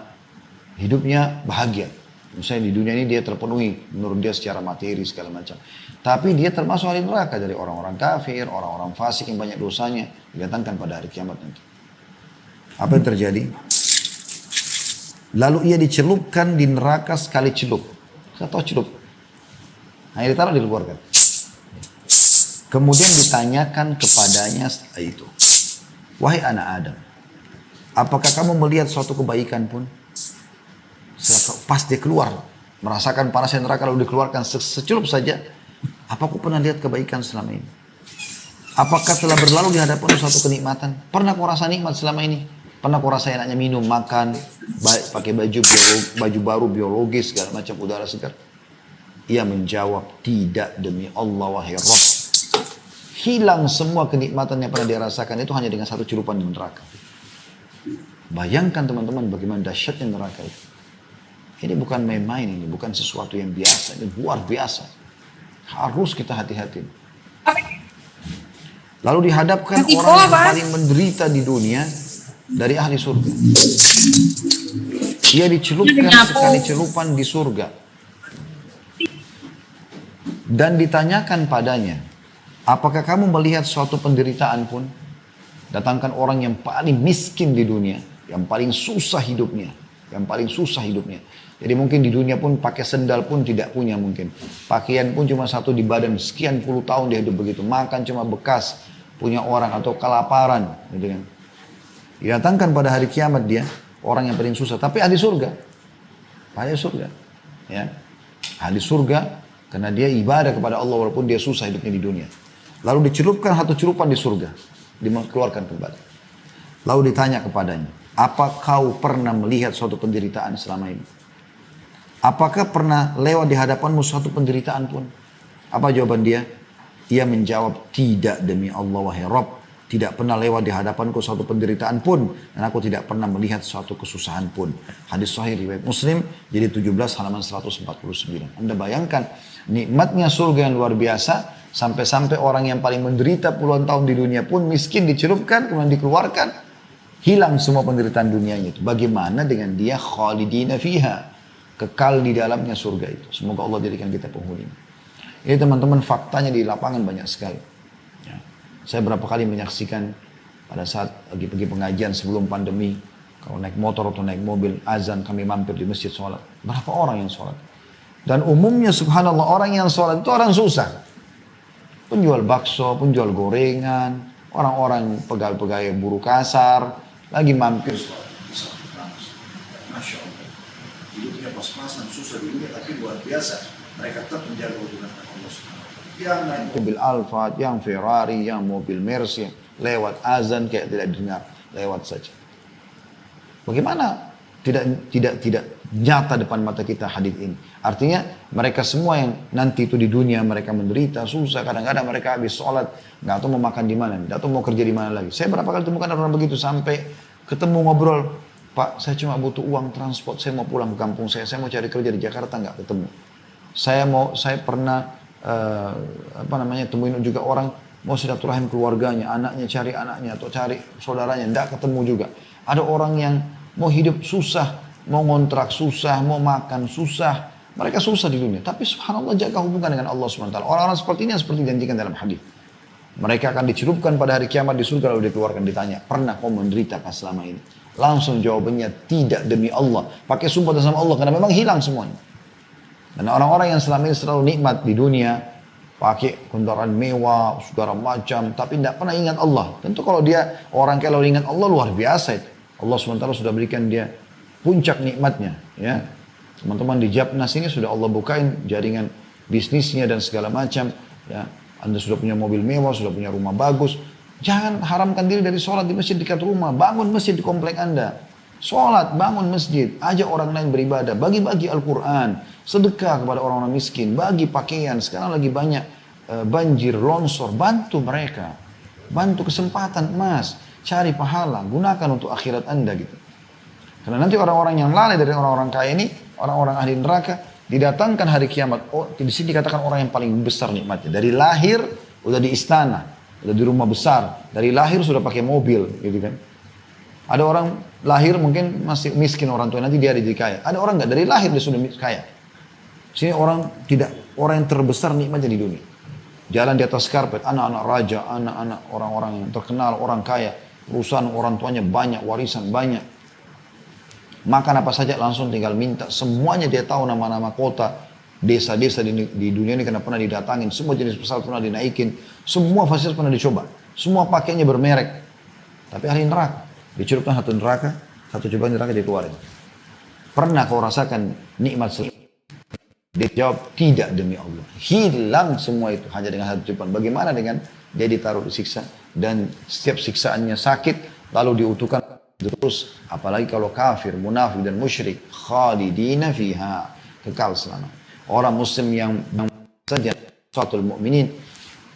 Speaker 3: hidupnya bahagia. Misalnya di dunia ini dia terpenuhi menurut dia secara materi segala macam. Tapi dia termasuk ahli neraka dari orang-orang kafir, orang-orang fasik yang banyak dosanya, didatangkan pada hari kiamat nanti. Apa yang terjadi? Lalu ia dicelupkan di neraka sekali celup. Saya tahu celup. Hanya ditaruh dikeluarkan. Kemudian ditanyakan kepadanya setelah itu, wahai anak Adam, apakah kamu melihat suatu kebaikan pun? Pas dia keluar, merasakan panasnya neraka lalu dikeluarkan secelup saja. Apa aku pernah lihat kebaikan selama ini? Apakah telah berlalu di hadapanmu suatu kenikmatan? Pernah kau rasa nikmat selama ini? Pernah kau rasa enaknya minum, makan, pakai baju baru biologis, segala macam udara segar? Ia menjawab, tidak demi Allah wahai Rabb. Hilang semua kenikmatan yang pernah dia rasakan itu hanya dengan satu celupan di neraka. Bayangkan teman-teman bagaimana dahsyatnya neraka itu. Ini bukan main-main, ini bukan sesuatu yang biasa, ini luar biasa. Harus kita hati-hati. Lalu dihadapkan orang yang paling menderita di dunia dari ahli surga. Ia dicelupkan sekali celupan di surga. Dan ditanyakan padanya, apakah kamu melihat suatu penderitaan pun? Datangkan orang yang paling miskin di dunia, yang paling susah hidupnya, Jadi mungkin di dunia pun pakai sendal pun tidak punya mungkin. Pakaian pun cuma satu di badan, sekian puluh tahun dia hidup begitu. Makan cuma bekas punya orang atau kelaparan. Gitu kan. Didatangkan pada hari kiamat dia, orang yang paling susah. Tapi ahli surga. Ahli surga. Ya. Ahli surga karena dia ibadah kepada Allah walaupun dia susah hidupnya di dunia. Lalu dicelupkan satu celupan di surga. Dikeluarkan kembali. Lalu ditanya kepadanya, apa kau pernah melihat suatu penderitaan selama ini? Apakah pernah lewat di hadapanmu suatu penderitaan pun? Apa jawaban dia? Ia menjawab, tidak demi Allah wahai Rabb. Tidak pernah lewat di hadapanku suatu penderitaan pun. Dan aku tidak pernah melihat suatu kesusahan pun. Hadis sahih riwayat Muslim, jadi 17 halaman 149. Anda bayangkan, nikmatnya surga yang luar biasa. Sampai-sampai orang yang paling menderita puluhan tahun di dunia pun miskin dicelupkan, kemudian dikeluarkan. Hilang semua penderitaan dunianya itu. Bagaimana dengan dia khalidina fiha? Kekal di dalamnya surga itu. Semoga Allah jadikan kita penghuni. Ini teman-teman faktanya di lapangan banyak sekali. Ya. Saya berapa kali menyaksikan pada saat lagi pergi pengajian sebelum pandemi. Kalau naik motor atau naik mobil, azan kami mampir di masjid sholat. Berapa orang yang sholat? Dan umumnya subhanallah orang yang sholat itu orang susah. Penjual bakso, penjual gorengan, orang-orang pegawai-pegawai buruh kasar, lagi mampir sholat. Masya Allah. Hidupnya pas-pasan, susah di dunia, tapi luar biasa. Mereka tetap menjaga hubungan dengan Allah Subhanahu wa Ta'ala. Yang naik mobil Alphard, yang Ferrari, yang mobil Mercy, lewat azan kayak tidak dengar, lewat saja. Bagaimana tidak nyata depan mata kita hadis ini? Artinya mereka semua yang nanti itu di dunia mereka menderita, susah, kadang-kadang mereka habis sholat nggak tahu mau makan di mana, nggak tahu mau kerja di mana lagi. Saya berapa kali temukan orang begitu sampai ketemu ngobrol, Pak, saya cuma butuh uang transport, saya mau pulang ke kampung saya mau cari kerja di Jakarta, nggak ketemu. Saya pernah temuin juga orang mau silaturahim keluarganya, anaknya cari anaknya atau cari saudaranya, nggak ketemu juga. Ada orang yang mau hidup susah, mau ngontrak susah, mau makan susah. Mereka susah di dunia. Tapi subhanallah jaga hubungan dengan Allah SWT. Orang-orang seperti ini seperti dijanjikan dalam hadis. Mereka akan dicelupkan pada hari kiamat di surga lalu dikeluarkan, ditanya, pernah kau menderita pas selama ini? Langsung jawabannya, tidak demi Allah. Pakai sumpah sama Allah karena memang hilang semuanya. Dan orang-orang yang selama ini selalu nikmat di dunia, pakai kendaraan mewah, segala macam, tapi tidak pernah ingat Allah. Tentu kalau dia orang kalau ingat Allah luar biasa itu. Allah SWT sudah berikan dia puncak nikmatnya. Ya, teman-teman di Japnas ini sudah Allah bukain jaringan bisnisnya dan segala macam. Ya, Anda sudah punya mobil mewah, sudah punya rumah bagus. Jangan haramkan diri dari sholat di masjid dekat rumah. Bangun masjid di komplek Anda. Sholat, bangun masjid. Ajak orang lain beribadah. Bagi-bagi Al-Quran. Sedekah kepada orang-orang miskin. Bagi pakaian. Sekarang lagi banyak banjir, longsor. Bantu mereka. Bantu kesempatan emas. Cari pahala, gunakan untuk akhirat Anda gitu. Karena nanti orang-orang yang lalai dari orang-orang kaya ini, orang-orang ahli neraka, didatangkan hari kiamat. Oh, di sini dikatakan orang yang paling besar nikmatnya. Dari lahir udah di istana, udah di rumah besar. Dari lahir sudah pakai mobil, gitu kan. Ada orang lahir mungkin masih miskin orang tua, nanti dia jadi kaya. Ada orang nggak dari lahir dia sudah kaya. Sini orang yang terbesar nikmatnya di dunia. Jalan di atas karpet, anak-anak raja, anak-anak orang-orang yang terkenal, orang kaya. Perusahaan orang tuanya banyak, warisan banyak. Makan apa saja langsung tinggal minta. Semuanya dia tahu nama-nama kota, desa-desa di dunia ini karena pernah didatangin. Semua jenis pesawat pernah dinaikin. Semua fasilitas pernah dicoba. Semua pakainya bermerek. Tapi ahli neraka. Dicelupkan satu neraka, satu cobaan neraka dikeluarin. Pernah kau rasakan nikmat Dia jawab, tidak demi Allah. Hilang semua itu hanya dengan satu cobaan. Bagaimana dengan dia ditaruh disiksa dan setiap siksaannya sakit lalu diutuhkan terus, apalagi kalau kafir, munafik dan musyrik, khalidina fiha, kekal selama. Orang muslim yang saja suatul mukminin,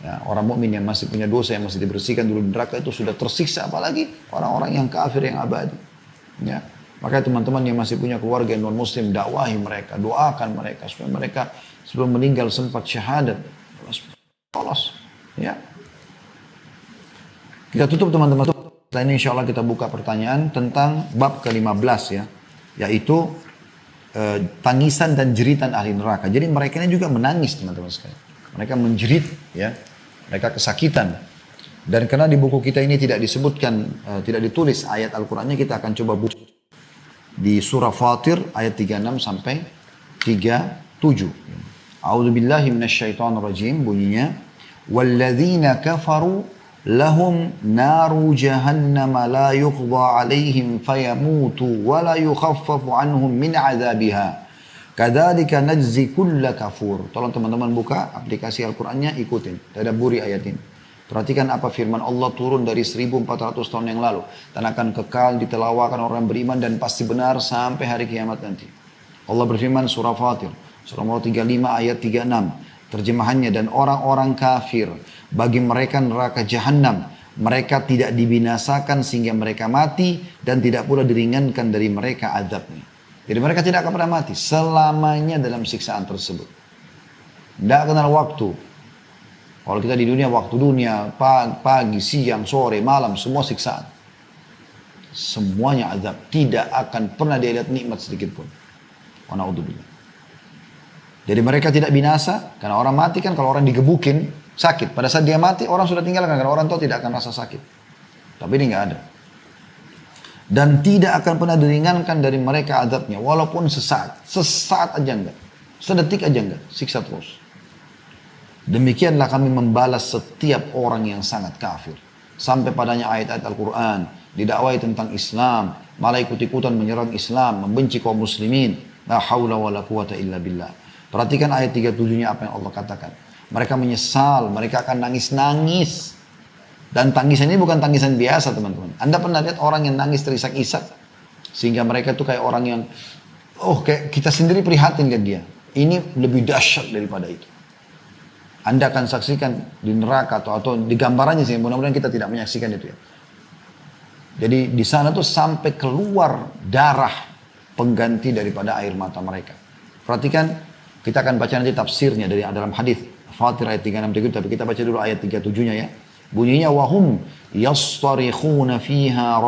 Speaker 3: ya, orang mukmin yang masih punya dosa yang masih dibersihkan dulu neraka itu sudah tersiksa, apalagi orang-orang yang kafir yang abadi. Ya, makanya teman-teman yang masih punya keluarga yang non muslim, dakwahi mereka, doakan mereka supaya mereka sebelum meninggal sempat syahadat, lolos. Ya. Kita tutup teman-teman. Setelah ini insya Allah kita buka pertanyaan tentang bab ke-15 ya. Yaitu tangisan dan jeritan ahli neraka. Jadi mereka ini juga menangis teman-teman sekalian. Mereka menjerit ya. Mereka kesakitan. Dan karena di buku kita ini tidak disebutkan, tidak ditulis ayat Al-Qur'annya, kita akan coba buka di surah Fatir ayat 36 sampai 37. A'udzubillahi minasyaitonirrajim, bunyinya walladzina kafaru lahum naru jahannam la yuqda alaihim fayamutu wa la yukhaffafu anhum min azabiha kadzalika najzi kulla kafur. Tolong teman-teman buka aplikasi Al-Qur'annya, ikutin, tadabburi ayat ini. Perhatikan apa firman Allah turun dari 1400 tahun yang lalu dan akan kekal ditelawakan orang beriman dan pasti benar sampai hari kiamat nanti. Allah berfirman surah Fatir, surah nomor 35 ayat 36. Terjemahannya, dan orang-orang kafir bagi mereka neraka jahanam, mereka tidak dibinasakan sehingga mereka mati dan tidak pula diringankan dari mereka azabnya. Jadi mereka tidak akan pernah mati selamanya dalam siksaan tersebut. Tidak kenal waktu. Kalau kita di dunia, waktu dunia, pagi, siang, sore, malam, semua siksaan. Semuanya azab. Tidak akan pernah dia lihat nikmat sedikit pun. Wa na'udzubillah. Jadi mereka tidak binasa, karena orang mati kan kalau orang digebukin, sakit. Pada saat dia mati, orang sudah tinggalkan, karena orang tahu tidak akan rasa sakit. Tapi ini nggak ada. Dan tidak akan pernah diringankan dari mereka azabnya, walaupun sesaat aja enggak. Sedetik aja enggak, siksa terus. Demikianlah kami membalas setiap orang yang sangat kafir. Sampai padanya ayat-ayat Al-Quran, didakwai tentang Islam, malah ikut-ikutan menyerang Islam, membenci kaum muslimin. La hawla wa la quwata illa billah. Perhatikan ayat 37-nya apa yang Allah katakan. Mereka menyesal, mereka akan nangis-nangis. Dan tangisan ini bukan tangisan biasa teman-teman. Anda pernah lihat orang yang nangis terisak-isak? Sehingga mereka tuh kayak orang yang, kayak kita sendiri prihatin lihat dia. Ini lebih dahsyat daripada itu. Anda akan saksikan di neraka atau di gambarannya sih, mudah-mudahan kita tidak menyaksikan itu ya. Jadi di sana tuh sampai keluar darah pengganti daripada air mata mereka. Perhatikan, kita akan baca nanti tafsirnya dari dalam hadis Fatir ayat 36, tapi kita baca dulu ayat 37-nya ya. Bunyinya wahum yastarikhuna fiha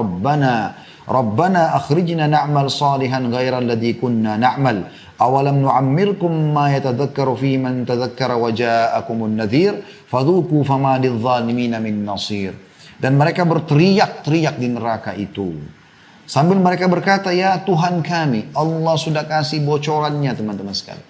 Speaker 3: rabbana akhrijna na'mal salihan ghairal ladzi kunna na'mal awalam nu'ammirkum ma yatadhakkaru fi man tadhakkara wa ja'akumun nadhir fadhuku fama lidh-dhalimina min nasir. Dan mereka berteriak-teriak di neraka itu sambil mereka berkata, ya Tuhan kami, Allah sudah kasih bocorannya teman-teman sekalian.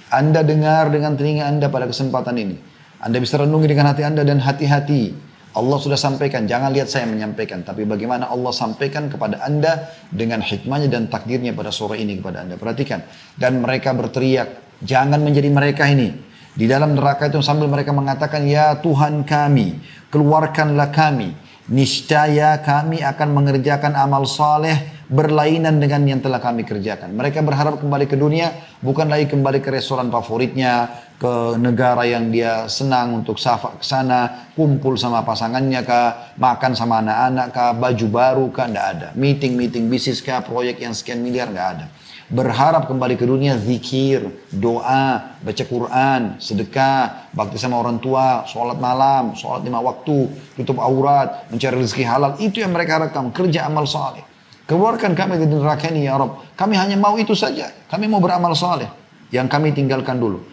Speaker 3: Anda dengar dengan telinga Anda pada kesempatan ini. Anda bisa renungi dengan hati Anda dan hati-hati. Allah sudah sampaikan, jangan lihat saya menyampaikan, tapi bagaimana Allah sampaikan kepada Anda dengan hikmahnya dan takdirnya pada sore ini kepada Anda. Perhatikan. Dan mereka berteriak, jangan menjadi mereka ini. Di dalam neraka itu sambil mereka mengatakan, ya Tuhan kami, keluarkanlah kami. Niscaya kami akan mengerjakan amal saleh berlainan dengan yang telah kami kerjakan. Mereka berharap kembali ke dunia, bukan lagi kembali ke restoran favoritnya, ke negara yang dia senang untuk safar ke sana, kumpul sama pasangannya kah, makan sama anak-anak kah, baju baru kah, enggak ada. Meeting bisnis kah, proyek yang sekian miliar, enggak ada. Berharap kembali ke dunia, zikir, doa, baca Quran, sedekah, bakti sama orang tua, sholat malam, sholat 5 waktu, tutup aurat, mencari rezeki halal. Itu yang mereka harapkan, kerja amal saleh. Keluarkan kami dari neraka ini ya Rabb. Kami hanya mau itu saja. Kami mau beramal saleh. Yang kami tinggalkan dulu.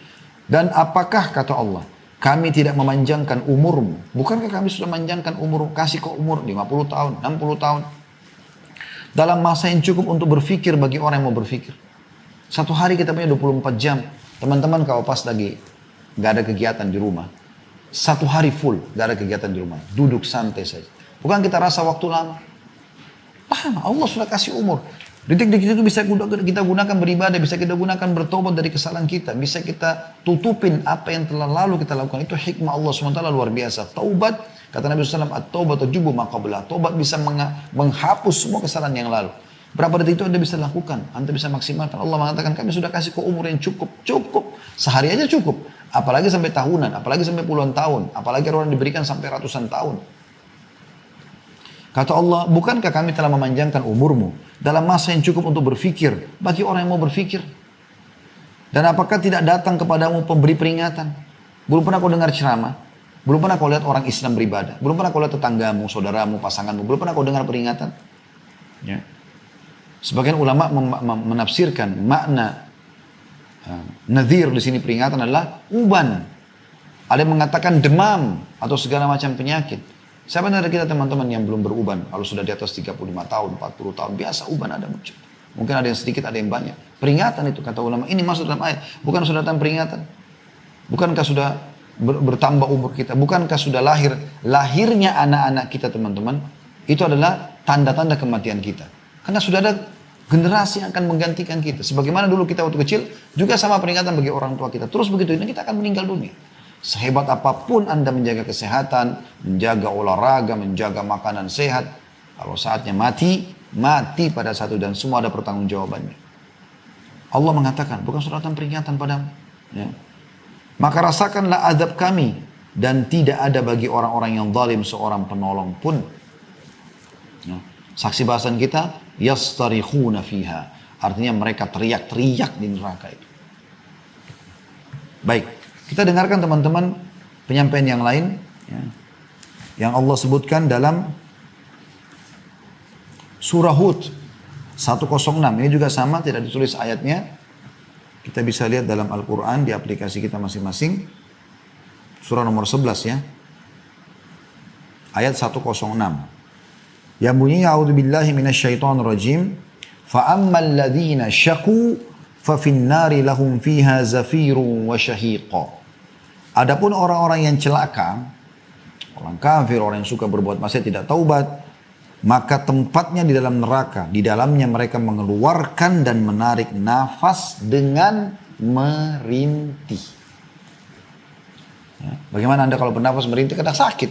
Speaker 3: Dan apakah kata Allah, kami tidak memanjangkan umurmu? Bukankah kami sudah memanjangkan umur, kasih kau umur 50 tahun, 60 tahun? Dalam masa yang cukup untuk berfikir bagi orang yang mau berfikir. Satu hari kita punya 24 jam. Teman-teman kalau pas lagi gak ada kegiatan di rumah. Satu hari full gak ada kegiatan di rumah. Duduk santai saja. Bukan kita rasa waktu lama. Lama, Allah sudah kasih umur. Detik-detik itu bisa kita gunakan beribadah. Bisa kita gunakan bertobat dari kesalahan kita. Bisa kita tutupin apa yang telah lalu kita lakukan. Itu hikmah Allah SWT luar biasa. Taubat. Kata Nabi SAW, at-taubat tajubu ma qablah. Taubat bisa menghapus semua kesalahan yang lalu. Berapa detik itu Anda bisa lakukan? Anda bisa maksimalkan. Allah mengatakan, kami sudah kasih ke umur yang cukup. Cukup. Sehari aja cukup. Apalagi sampai tahunan. Apalagi sampai puluhan tahun. Apalagi orang diberikan sampai ratusan tahun. Kata Allah, bukankah kami telah memanjangkan umurmu dalam masa yang cukup untuk berfikir bagi orang yang mau berfikir? Dan apakah tidak datang kepadamu pemberi peringatan? Belum pernah kau dengar ceramah? Belum pernah kau lihat orang Islam beribadah? Belum pernah kau lihat tetanggamu, saudaramu, pasanganmu? Belum pernah kau dengar peringatan? Ya. Sebagian ulama menafsirkan makna nadhir di sini peringatan adalah uban. Ada yang mengatakan demam atau segala macam penyakit. Siapa dari kita teman-teman yang belum beruban? Kalau sudah di atas 35 tahun, 40 tahun, biasa uban ada muncul. Mungkin ada yang sedikit, ada yang banyak. Peringatan itu kata ulama. Ini masuk dalam ayat. Bukan sudah datang peringatan. Bukankah sudah bertambah umur kita? Bukankah sudah lahirnya anak-anak kita teman-teman? Itu adalah tanda-tanda kematian kita. Karena sudah ada generasi yang akan menggantikan kita. Sebagaimana dulu kita waktu kecil, juga sama peringatan bagi orang tua kita. Terus begitu ini kita akan meninggal dunia. Sehebat apapun Anda menjaga kesehatan, menjaga olahraga, menjaga makanan sehat, kalau saatnya mati pada satu dan semua ada pertanggungjawabannya. Allah mengatakan, bukan sudah datang peringatan padamu. Ya. Maka rasakanlah azab kami dan tidak ada bagi orang-orang yang zalim seorang penolong pun. Ya. Saksi bahasan kita, yastarikhuna fiha. Artinya mereka teriak-teriak di neraka itu. Baik, kita dengarkan teman-teman penyampaian yang lain. Ya. Yang Allah sebutkan dalam surah Hud 106. Ini juga sama, tidak ditulis ayatnya. Kita bisa lihat dalam Al-Quran di aplikasi kita masing-masing. Surah nomor 11 ya. Ayat 106. Yang bunyinya, A'udzubillahi minasyaitonirrajim. Fa'ammal ladhina syaku fafinnari lahum fiha zafirun wa syahiqa. Adapun orang-orang yang celaka, orang kafir, orang yang suka berbuat maksiat tidak taubat, maka tempatnya di dalam neraka. Di dalamnya mereka mengeluarkan dan menarik nafas dengan merintih. Ya. Bagaimana Anda kalau bernafas merintih? Kadang sakit.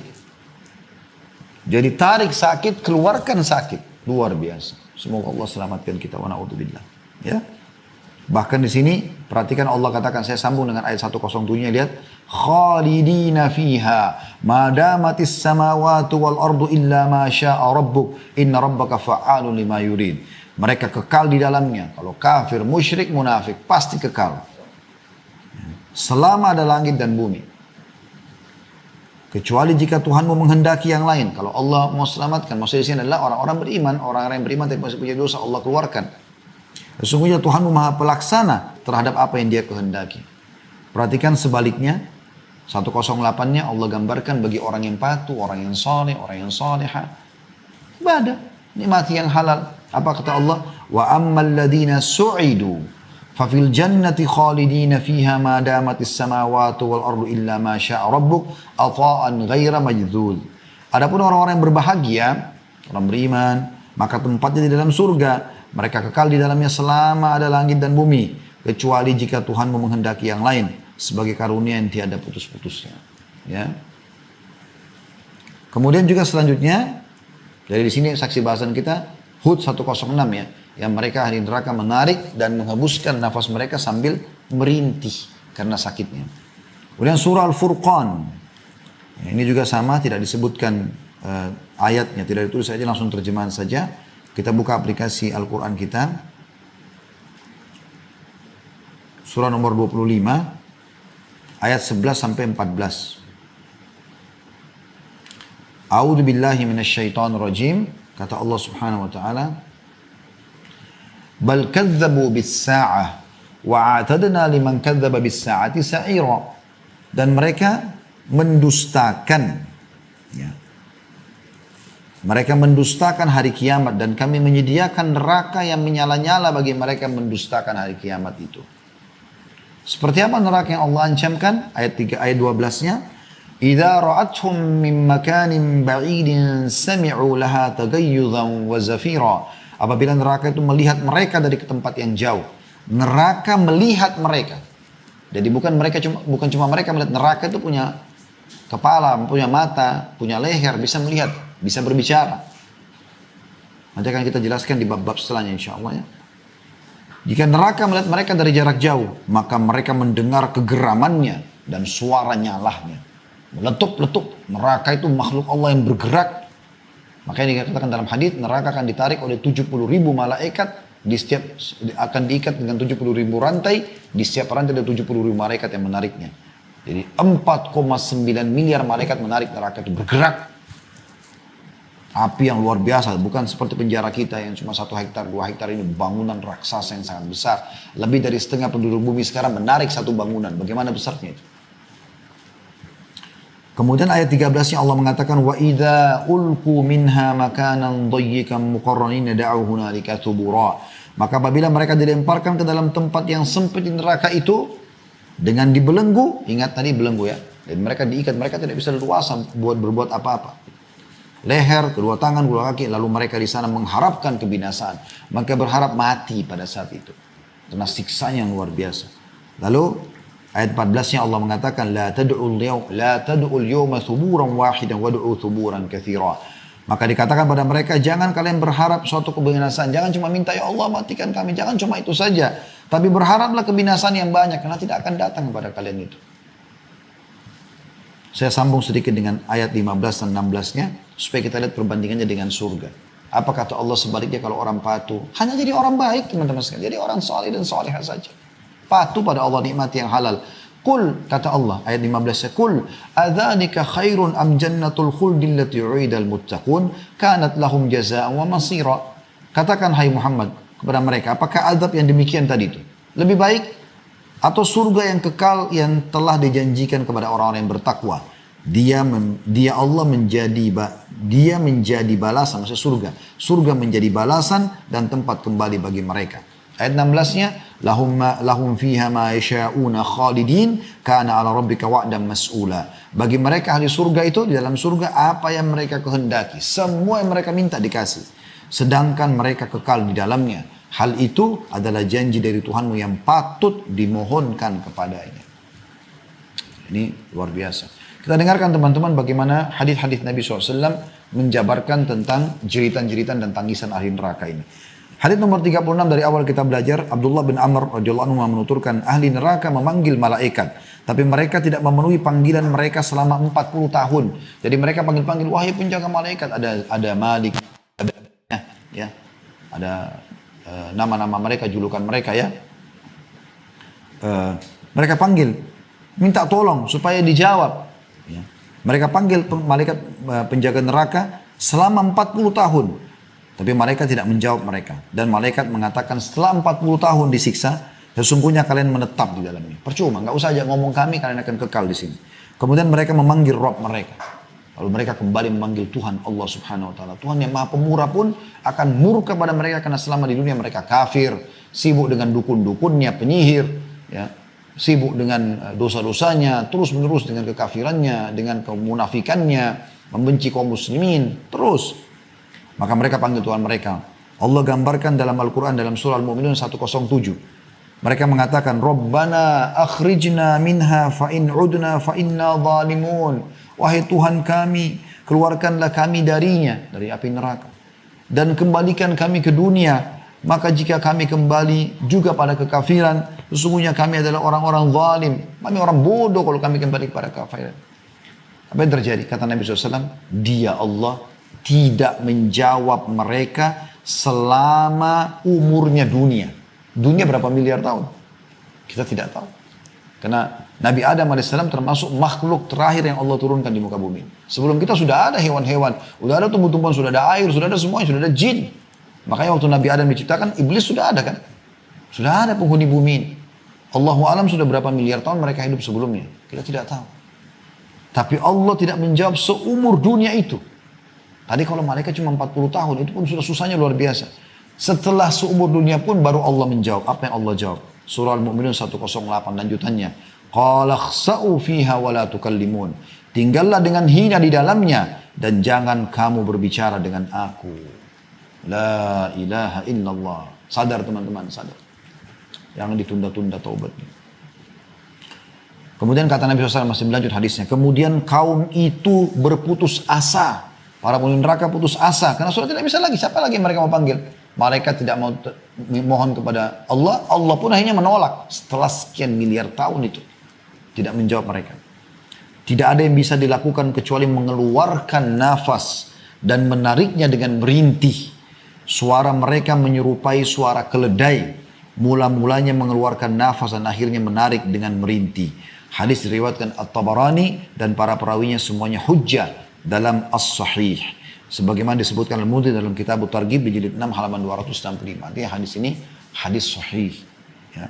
Speaker 3: Jadi tarik sakit, keluarkan sakit. Luar biasa. Semoga Allah selamatkan kita. Wa na'udzubillah. Ya. Bahkan di sini perhatikan Allah katakan, saya sambung dengan ayat 107-nya, lihat, khalidina fiha ma damatis samawati wal ardu illa ma syaa rabbuk inna rabbaka fa'alun lima yurid. Mereka kekal di dalamnya. Kalau kafir, musyrik, munafik pasti kekal selama ada langit dan bumi. Kecuali jika Tuhanmu menghendaki yang lain. Kalau Allah mau selamatkan, maksudnya di sini adalah orang-orang beriman, orang-orang yang beriman tapi masih punya dosa, Allah keluarkan. Sesungguhnya Tuhanmu maha pelaksana terhadap apa yang dia kehendaki. Perhatikan sebaliknya, 108-nya Allah gambarkan bagi orang yang patuh, orang yang soleh, orang yang soleha. Ibadah, nikmati yang halal. Apa kata Allah? Wa ammal ladina su'idu fafil jannati khalidina fiha ma damatis samawati wal ardu illa ma syaa rabbuk ata'an ghaira majdzul. Adapun orang-orang yang berbahagia, orang beriman, maka tempatnya di dalam surga. Mereka kekal di dalamnya selama ada langit dan bumi, kecuali jika Tuhanmu menghendaki yang lain, sebagai karunia yang tiada putus-putusnya. Ya. Kemudian juga selanjutnya, dari di sini saksi bahasan kita Hud 106 ya, yang mereka ahli neraka menarik dan menghembuskan nafas mereka sambil merintih karena sakitnya. Kemudian surah Al-Furqan, ya, ini juga sama, tidak disebutkan ayatnya, tidak ditulis saja, langsung terjemahan saja. Kita buka aplikasi Al-Quran kita. Surah nomor 25. Ayat 11 sampai 14. A'udzu billahi minasyaitonir rajim. Kata Allah Subhanahu wa taala, "Bal kadzdzabu bis-sa'ah wa a'tadna liman kadzdzaba bis-sa'ati sa'ira." Dan mereka mendustakan, ya. Mereka mendustakan hari kiamat dan kami menyediakan neraka yang menyala-nyala bagi mereka mendustakan hari kiamat itu. Seperti apa neraka yang Allah ancamkan? Ayat 3, ayat 12-nya. Idza ra'athum min makanin ba'idin sami'u laha tagayyuzan wa zafira. Apabila neraka itu melihat mereka dari tempat yang jauh. Neraka melihat mereka. Jadi bukan cuma mereka melihat, neraka itu punya kepala, punya mata, punya leher, bisa melihat, bisa berbicara. Nanti akan kita jelaskan di bab-bab setelahnya insyaAllah ya. Jika neraka melihat mereka dari jarak jauh, maka mereka mendengar kegeramannya dan suara nyalahnya. Meletup-letup. Neraka itu makhluk Allah yang bergerak. Makanya dikatakan dalam hadis, neraka akan ditarik oleh 70.000 malaikat, akan diikat dengan 70.000 rantai, di setiap rantai ada 70.000 malaikat yang menariknya. Jadi 4,9 miliar malaikat menarik neraka itu bergerak. Api yang luar biasa, bukan seperti penjara kita yang cuma 1 hektar, 2 hektar, ini bangunan raksasa yang sangat besar. Lebih dari setengah penduduk bumi sekarang menarik satu bangunan. Bagaimana besarnya itu? Kemudian ayat 13-nya Allah mengatakan, wa idza ulqu minha makanan dayyikan muqarranina da'u hunalika thubura. Maka apabila mereka dilemparkan ke dalam tempat yang sempit di neraka itu dengan dibelenggu, ingat tadi belenggu ya, dan mereka diikat, mereka tidak bisa leluasa buat berbuat apa-apa. Leher, kedua tangan, kedua kaki, lalu mereka di sana mengharapkan kebinasaan. Mereka berharap mati pada saat itu karena siksanya yang luar biasa. Lalu ayat 14-nya Allah mengatakan, la tad'ul yawma thuburan wahidan wad'u thuburan katsira. Maka dikatakan pada mereka, jangan kalian berharap suatu kebinasaan, jangan cuma minta ya Allah matikan kami, jangan cuma itu saja, tapi berharaplah kebinasaan yang banyak karena tidak akan datang kepada kalian itu. Saya sambung sedikit dengan ayat 15 dan 16-nya supaya kita lihat perbandingannya dengan surga. Apa kata Allah sebaliknya kalau orang patuh? Hanya jadi orang baik teman-teman sekalian, jadi orang saleh dan salihah saja. Patuh pada Allah, nikmati yang halal. Qul, kata Allah, ayat 15-nya, Qul, adzanika khairun am jannatul khuldi allati u'idal muttaqun kanat lahum jazaa'an wa masira. Katakan hai Muhammad kepada mereka, apakah azab yang demikian tadi itu lebih baik atau surga yang kekal yang telah dijanjikan kepada orang-orang yang bertakwa? Dia menjadi balasan, maksudnya surga. Surga menjadi balasan dan tempat kembali bagi mereka. Ayat 16-nya, lahum fiha ma yasha'una khalidin kana 'ala rabbika wa'dan mas'ula. Bagi mereka ahli surga itu di dalam surga apa yang mereka kehendaki, semua yang mereka minta dikasih. Sedangkan mereka kekal di dalamnya. Hal itu adalah janji dari Tuhanmu yang patut dimohonkan kepadanya. Ini luar biasa. Kita dengarkan teman-teman bagaimana hadis-hadis Nabi SAW menjabarkan tentang jeritan-jeritan dan tangisan ahli neraka ini. Hadis nomor 36 dari awal kita belajar, Abdullah bin Amr radhiyallahu anhu menuturkan ahli neraka memanggil malaikat, tapi mereka tidak memenuhi panggilan mereka selama 40 tahun. Jadi mereka panggil-panggil, wahai penjaga malaikat, ada Malik, ada nama-nama mereka, julukan mereka ya. Mereka panggil, minta tolong supaya dijawab. Ya. Mereka panggil malaikat penjaga neraka selama 40 tahun. Tapi malaikat tidak menjawab mereka. Dan malaikat mengatakan setelah 40 tahun disiksa, sesungguhnya kalian menetap di dalamnya. Percuma, nggak usah aja ngomong kami, kalian akan kekal di sini. Kemudian mereka memanggil Rabb mereka. Lalu mereka kembali memanggil Tuhan Allah Subhanahu Wa Taala. Tuhan yang Maha Pemurah pun akan murka pada mereka karena selama di dunia mereka kafir, sibuk dengan dukun-dukunnya, penyihir, ya, sibuk dengan dosa-dosanya, terus-menerus dengan kekafirannya, dengan kemunafikannya, membenci kaum muslimin, terus. Maka mereka panggil Tuhan mereka. Allah gambarkan dalam Al-Quran dalam surah Al-Mu'minun 107. Mereka mengatakan, Rabbana akhrijna minha fa'in udna fa'inna zalimun. Wahai Tuhan kami, keluarkanlah kami darinya, dari api neraka. Dan kembalikan kami ke dunia. Maka jika kami kembali juga pada kekafiran, sesungguhnya kami adalah orang-orang zalim. Kami orang bodoh kalau kami kembali kepada kekafiran. Apa yang terjadi? Kata Nabi SAW, Dia Allah tidak menjawab mereka selama umurnya dunia. Dunia berapa miliar tahun? Kita tidak tahu. Karena Nabi Adam AS termasuk makhluk terakhir yang Allah turunkan di muka bumi. Sebelum kita sudah ada hewan-hewan, sudah ada tumbuh-tumbuhan, sudah ada air, sudah ada semuanya, sudah ada jin. Makanya waktu Nabi Adam diciptakan, iblis sudah ada kan? Sudah ada penghuni bumi ini. Allahu alam sudah berapa miliar tahun mereka hidup sebelumnya. Kita tidak tahu. Tapi Allah tidak menjawab seumur dunia itu. Tadi kalau malaikat cuma 40 tahun, itu pun sudah susahnya luar biasa. Setelah seumur dunia pun baru Allah menjawab. Apa yang Allah jawab? Surah Al-Mu'minun 108 lanjutannya. Qala khsa'u fiha wa la tukallimun. Tinggallah dengan hina di dalamnya dan jangan kamu berbicara dengan aku. La ilaha illallah. Sadar teman-teman, sadar. Jangan ditunda-tunda taubatnya. Kemudian kata Nabi SAW masih berlanjut hadisnya. Kemudian kaum itu berputus asa. Para penghuni neraka putus asa karena sudah tidak bisa lagi. Siapa lagi yang mereka mau panggil? Malaikat tidak mau mohon kepada Allah. Allah pun akhirnya menolak setelah sekian miliar tahun itu. Tidak menjawab mereka. Tidak ada yang bisa dilakukan kecuali mengeluarkan nafas dan menariknya dengan merintih. Suara mereka menyerupai suara keledai. Mula-mulanya mengeluarkan nafas dan akhirnya menarik dengan merintih. Hadis diriwayatkan At-Tabarani dan para perawinya semuanya hujjah dalam As-Sahih. Sebagaimana disebutkan Al-Mudhi dalam kitab Targhib di jilid 6 halaman 265. Artinya hadis ini hadis sahih. Ya.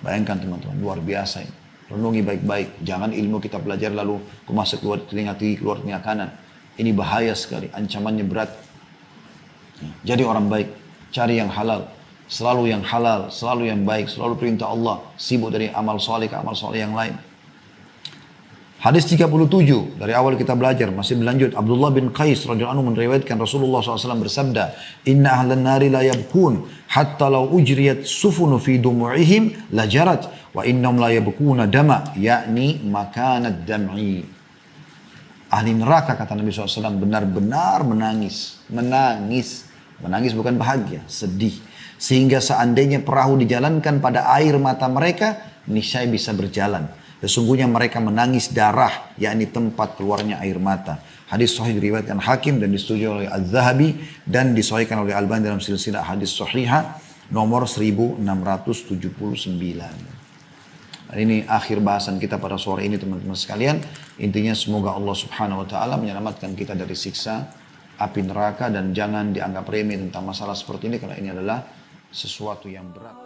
Speaker 3: Bayangkan teman-teman, luar biasa ini. Renungi baik-baik. Jangan ilmu kita belajar lalu masuk keluar telinga kiri, keluar telinga kanan. Ini bahaya sekali, ancamannya berat. Ya. Jadi orang baik, cari yang halal. Selalu yang halal, selalu yang baik, selalu perintah Allah. Sibuk dari amal soleh ke amal soleh yang lain. Hadis 37 dari awal kita belajar masih berlanjut. Abdullah bin Qais radhiyallahu anhu meriwayatkan Rasulullah SAW bersabda, Inna ahlan nari la yabkun hatta law ujriyat sufunu fi dumu'ihim la jarat wa innahum la yabkuna dama yakni makanad dam'i. Ahli neraka kata Nabi SAW benar-benar menangis. Menangis bukan bahagia, sedih. Sehingga seandainya perahu dijalankan pada air mata mereka, niscaya bisa berjalan. Sesungguhnya mereka menangis darah, yakni tempat keluarnya air mata. Hadis sahih diriwayatkan Hakim dan disetujui oleh Az-Zahabi dan disahihkan oleh Albani dalam silsilah hadis sahihah nomor 1679. Dan ini akhir bahasan kita pada sore ini teman-teman sekalian. Intinya semoga Allah Subhanahu Wa Taala menyelamatkan kita dari siksa api neraka dan jangan dianggap remeh tentang masalah seperti ini karena ini adalah sesuatu yang berat.